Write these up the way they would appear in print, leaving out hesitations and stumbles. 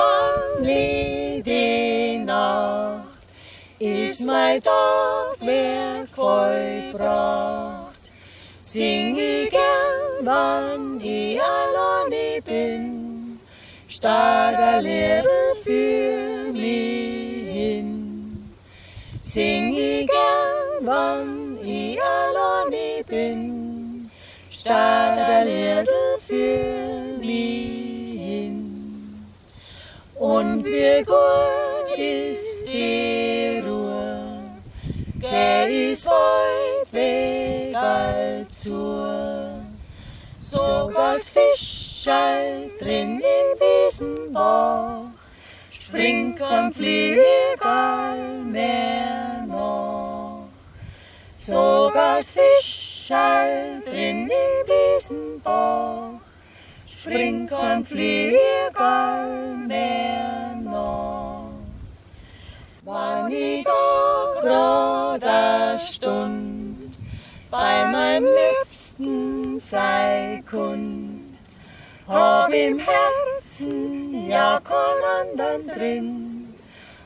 hoamli, die Nacht ist mein Tag mehr vollbracht. Sing ich gern, wann ich alleine bin, statt ein Lied für mich hin. Sing ich gern, wann ich alleine bin, statt ein Lied für mich hin. Und wie gut ist die Ruhe, geh ist weit weg halb zu. Sogar's Fischerl drin im Wiesenbach springt kein Fliegerl mehr nach. Sogar's Fischerl drin im Wiesenbach springt kein Fliegerl mehr nach. Wann ich da grad a Stund bei meinem Liebsten sei kund, hab im Herzen ja keinen andern drin,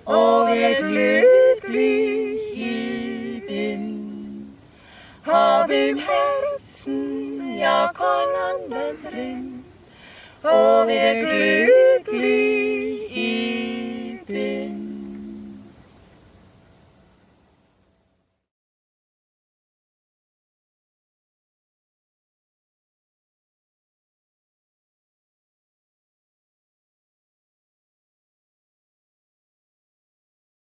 oh wie glücklich ich bin. Hab im Herzen ja keinen andern drin, oh wie glücklich